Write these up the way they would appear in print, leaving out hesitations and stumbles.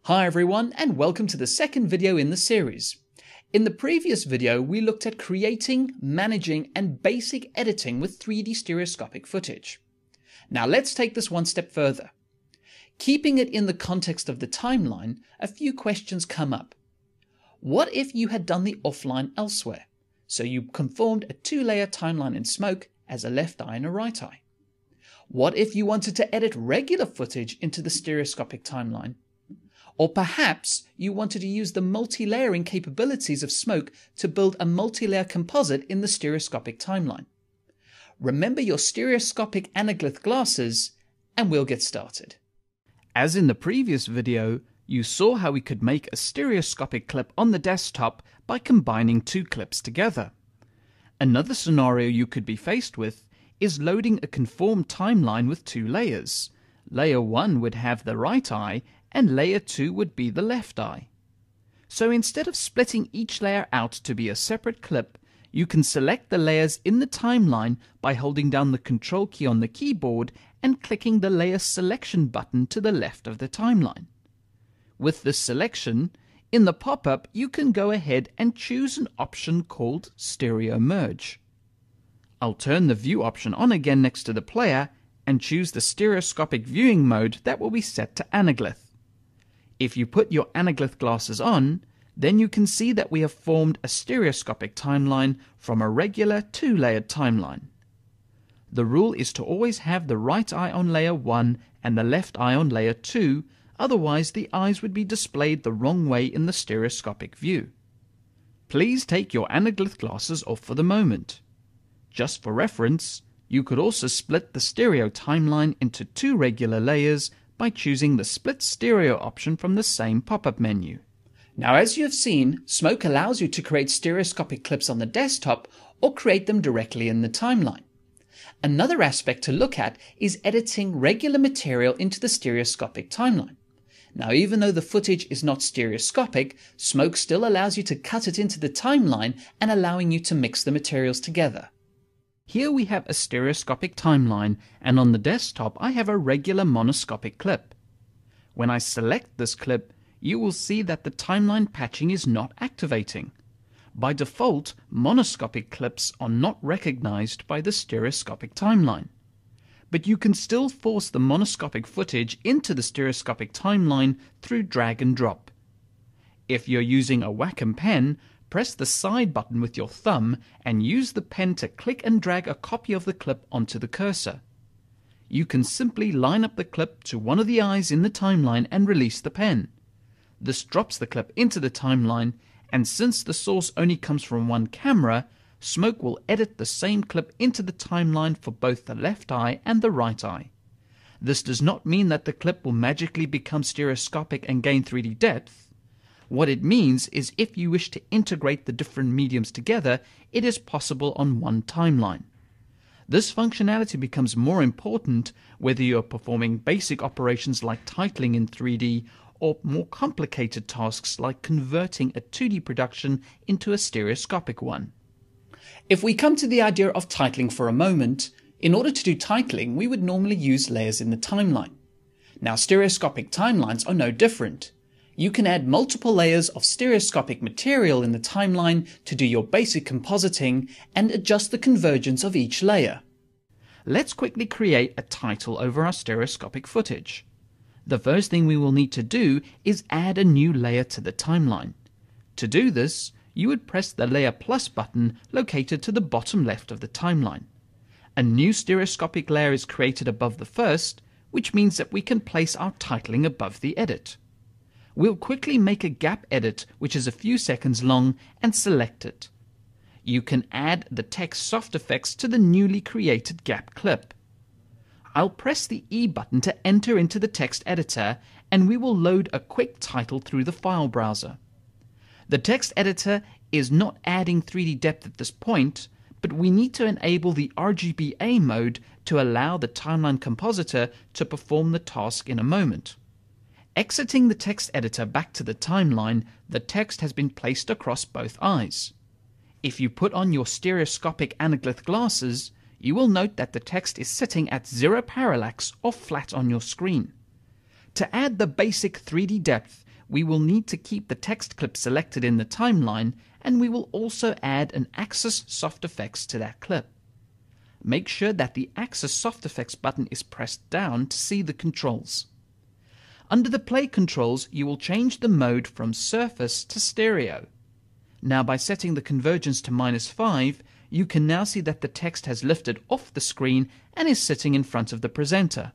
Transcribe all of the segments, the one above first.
Hi everyone, and welcome to the second video in the series. In the previous video, we looked at creating, managing, and basic editing with 3D stereoscopic footage. Now let's take this one step further. Keeping it in the context of the timeline, a few questions come up. What if you had done the offline elsewhere? So you conformed a two-layer timeline in Smoke as a left eye and a right eye. What if you wanted to edit regular footage into the stereoscopic timeline? Or perhaps you wanted to use the multi-layering capabilities of Smoke to build a multi-layer composite in the stereoscopic timeline. Remember your stereoscopic anaglyph glasses, and we'll get started. As in the previous video, you saw how we could make a stereoscopic clip on the desktop by combining two clips together. Another scenario you could be faced with is loading a conformed timeline with two layers. Layer 1 would have the right eye, and layer 2 would be the left eye. So instead of splitting each layer out to be a separate clip, you can select the layers in the timeline by holding down the Control key on the keyboard and clicking the Layer Selection button to the left of the timeline. With this selection, in the pop-up you can go ahead and choose an option called Stereo Merge. I'll turn the View option on again next to the player and choose the stereoscopic viewing mode that will be set to anaglyph. If you put your anaglyph glasses on, then you can see that we have formed a stereoscopic timeline from a regular two-layered timeline. The rule is to always have the right eye on layer 1 and the left eye on layer 2, otherwise the eyes would be displayed the wrong way in the stereoscopic view. Please take your anaglyph glasses off for the moment. Just for reference, you could also split the stereo timeline into two regular layers by choosing the Split Stereo option from the same pop-up menu. Now, as you have seen, Smoke allows you to create stereoscopic clips on the desktop or create them directly in the timeline. Another aspect to look at is editing regular material into the stereoscopic timeline. Now, even though the footage is not stereoscopic, Smoke still allows you to cut it into the timeline and allowing you to mix the materials together. Here we have a stereoscopic timeline, and on the desktop I have a regular monoscopic clip. When I select this clip, you will see that the timeline patching is not activating. By default, monoscopic clips are not recognized by the stereoscopic timeline. But you can still force the monoscopic footage into the stereoscopic timeline through drag and drop. If you're using a Wacom pen, press the side button with your thumb and use the pen to click and drag a copy of the clip onto the cursor. You can simply line up the clip to one of the eyes in the timeline and release the pen. This drops the clip into the timeline, and since the source only comes from one camera, Smoke will edit the same clip into the timeline for both the left eye and the right eye. This does not mean that the clip will magically become stereoscopic and gain 3D depth. What it means is if you wish to integrate the different mediums together, it is possible on one timeline. This functionality becomes more important whether you are performing basic operations like titling in 3D or more complicated tasks like converting a 2D production into a stereoscopic one. If we come to the idea of titling for a moment, in order to do titling, we would normally use layers in the timeline. Now, stereoscopic timelines are no different. You can add multiple layers of stereoscopic material in the timeline to do your basic compositing and adjust the convergence of each layer. Let's quickly create a title over our stereoscopic footage. The first thing we will need to do is add a new layer to the timeline. To do this, you would press the Layer Plus button located to the bottom left of the timeline. A new stereoscopic layer is created above the first, which means that we can place our titling above the edit. We'll quickly make a gap edit which is a few seconds long and select it. You can add the text soft effects to the newly created gap clip. I'll press the E button to enter into the text editor, and we will load a quick title through the file browser. The text editor is not adding 3D depth at this point, but we need to enable the RGBA mode to allow the timeline compositor to perform the task in a moment. Exiting the text editor back to the timeline, the text has been placed across both eyes. If you put on your stereoscopic anaglyph glasses, you will note that the text is sitting at 0 parallax or flat on your screen. To add the basic 3D depth, we will need to keep the text clip selected in the timeline, and we will also add an Axis Soft Effects to that clip. Make sure that the Axis Soft Effects button is pressed down to see the controls. Under the play controls, you will change the mode from surface to stereo. Now by setting the convergence to -5, you can now see that the text has lifted off the screen and is sitting in front of the presenter.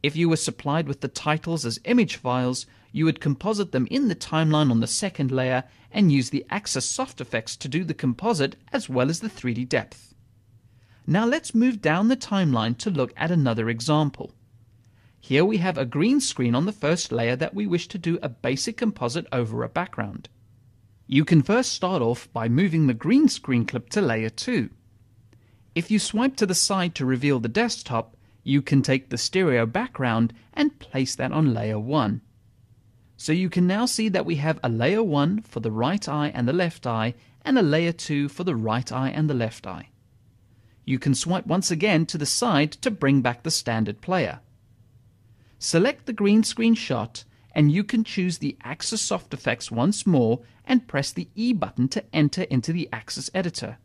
If you were supplied with the titles as image files, you would composite them in the timeline on the second layer and use the Axis Soft Effects to do the composite as well as the 3D depth. Now let's move down the timeline to look at another example. Here we have a green screen on the first layer that we wish to do a basic composite over a background. You can first start off by moving the green screen clip to layer 2. If you swipe to the side to reveal the desktop, you can take the stereo background and place that on layer 1. So you can now see that we have a layer 1 for the right eye and the left eye, and a layer 2 for the right eye and the left eye. You can swipe once again to the side to bring back the standard player. Select the green screen shot, and you can choose the Axis Soft Effects once more and press the E button to enter into the Axis Editor.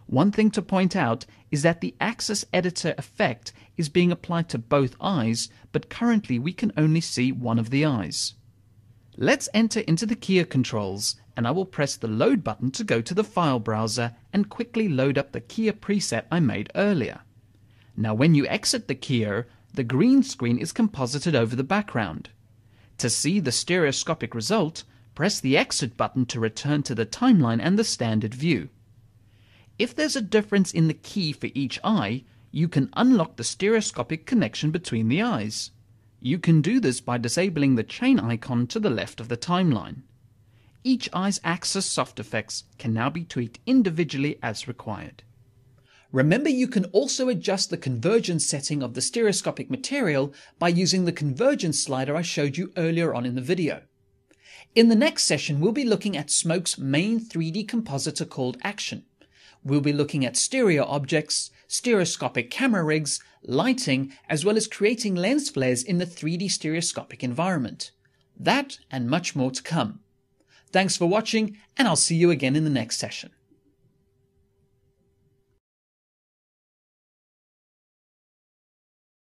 One thing to point out is that the Axis Editor effect is being applied to both eyes, but currently we can only see one of the eyes. Let's enter into the keyer controls, and I will press the load button to go to the file browser and quickly load up the keyer preset I made earlier. Now when you exit the keyer, the green screen is composited over the background. To see the stereoscopic result, press the exit button to return to the timeline and the standard view. If there's a difference in the key for each eye, you can unlock the stereoscopic connection between the eyes. You can do this by disabling the chain icon to the left of the timeline. Each eye's Axis Soft Effects can now be tweaked individually as required. Remember, you can also adjust the convergence setting of the stereoscopic material by using the convergence slider I showed you earlier on in the video. In the next session, we'll be looking at Smoke's main 3D compositor called Action. We'll be looking at stereo objects, stereoscopic camera rigs, lighting, as well as creating lens flares in the 3D stereoscopic environment. That and much more to come. Thanks for watching, and I'll see you again in the next session.